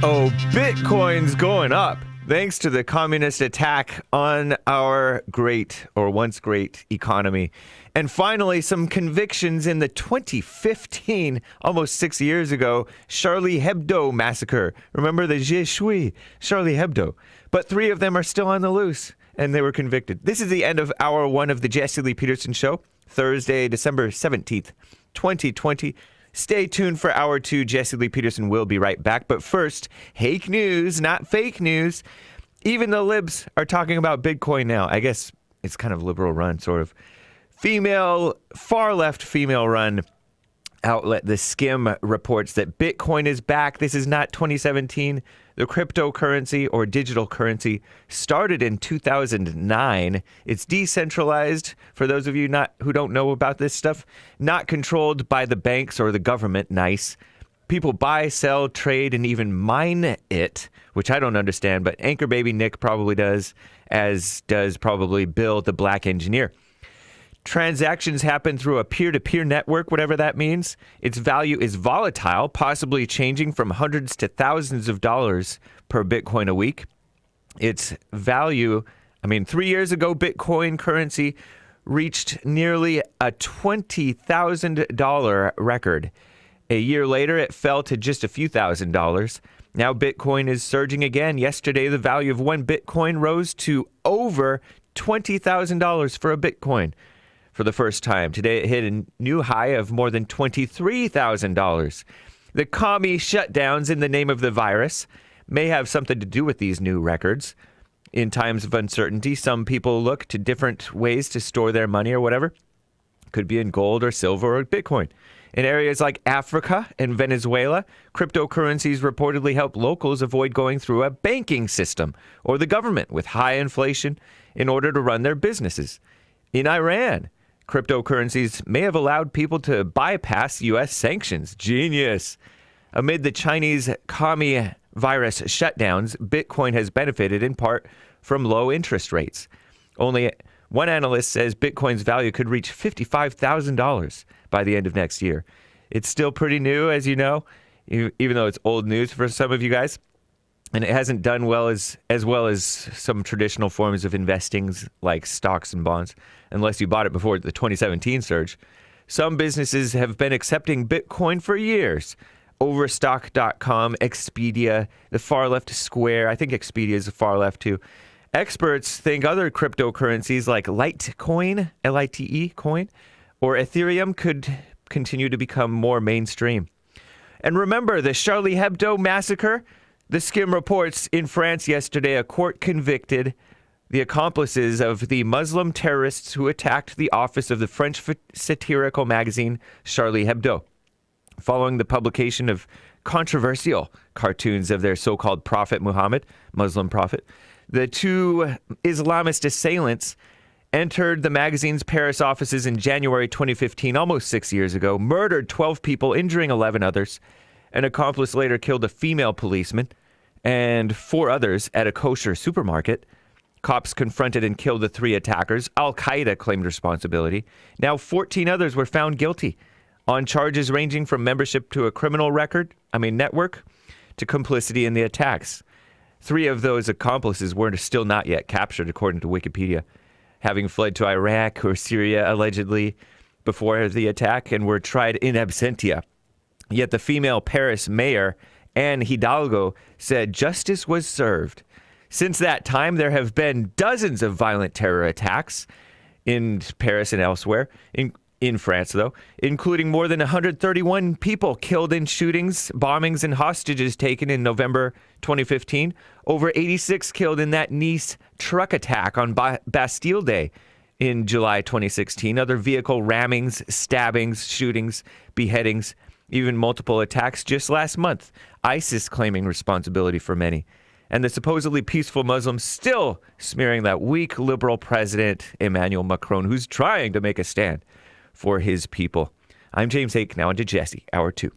Oh, Bitcoin's going up thanks to the communist attack on our great, or once great, economy. And finally, some convictions in the 2015, almost 6 years ago, Charlie Hebdo massacre. Remember the Charlie Hebdo. But 3 of them are still on the loose, and they were convicted. This is the end of Hour 1 of the Jesse Lee Peterson Show, Thursday, December 17th, 2020. Stay tuned for Hour 2. Jesse Lee Peterson will be right back. But first, Hake news, not fake news. Even the libs are talking about Bitcoin now. I guess it's kind of liberal run, sort of. Far left female run outlet, The Skim, reports that Bitcoin is back. This is not 2017. The cryptocurrency or digital currency started in 2009. It's decentralized, for those of you who don't know about this stuff, not controlled by the banks or the government. Nice. People buy, sell, trade, and even mine it, which I don't understand, but Anchor Baby Nick probably does, as does probably Bill, the black engineer. Transactions happen through a peer-to-peer network, whatever that means. Its value is volatile, possibly changing from hundreds to thousands of dollars per Bitcoin a week. Its value, 3 years ago, Bitcoin currency reached nearly a $20,000 record. A year later, it fell to just a few $1,000s. Now Bitcoin is surging again. Yesterday, the value of one Bitcoin rose to over $20,000 for a Bitcoin. For the first time. Today, it hit a new high of more than $23,000. The commie shutdowns in the name of the virus may have something to do with these new records. In times of uncertainty, some people look to different ways to store their money or whatever. Could be in gold or silver or Bitcoin. In areas like Africa and Venezuela, cryptocurrencies reportedly help locals avoid going through a banking system or the government with high inflation in order to run their businesses. In Iran, cryptocurrencies may have allowed people to bypass U.S. sanctions. Genius. Amid the Chinese commie virus shutdowns, Bitcoin has benefited in part from low interest rates. Only one analyst says Bitcoin's value could reach $55,000 by the end of next year. It's still pretty new, as you know, even though it's old news for some of you guys. And it hasn't done as well as some traditional forms of investing like stocks and bonds, unless you bought it before the 2017 surge. Some businesses have been accepting Bitcoin for years. Overstock.com, Expedia, the far left Square. I think Expedia is the far left too. Experts think other cryptocurrencies like Litecoin, Lite coin, or Ethereum could continue to become more mainstream. And remember the Charlie Hebdo massacre? The Skim reports in France yesterday, a court convicted the accomplices of the Muslim terrorists who attacked the office of the French satirical magazine Charlie Hebdo. Following the publication of controversial cartoons of their so-called prophet Muhammad, Muslim prophet, the 2 Islamist assailants entered the magazine's Paris offices in January 2015, almost 6 years ago, murdered 12 people, injuring 11 others. An accomplice later killed a female policeman and 4 others at a kosher supermarket. Cops confronted and killed the 3 attackers. Al-Qaeda claimed responsibility. Now 14 others were found guilty on charges ranging from membership to a criminal network, to complicity in the attacks. 3 of those accomplices were still not yet captured, according to Wikipedia, having fled to Iraq or Syria, allegedly, before the attack, and were tried in absentia. Yet the female Paris mayor, Anne Hidalgo, said justice was served. Since that time, there have been dozens of violent terror attacks in Paris and elsewhere, in France, though, including more than 131 people killed in shootings, bombings, and hostages taken in November 2015. Over 86 killed in that Nice truck attack on Bastille Day in July 2016. Other vehicle rammings, stabbings, shootings, beheadings, even multiple attacks just last month. ISIS claiming responsibility for many. And the supposedly peaceful Muslims still smearing that weak liberal president, Emmanuel Macron, who's trying to make a stand for his people. I'm James Hake, now into Jesse, Hour 2.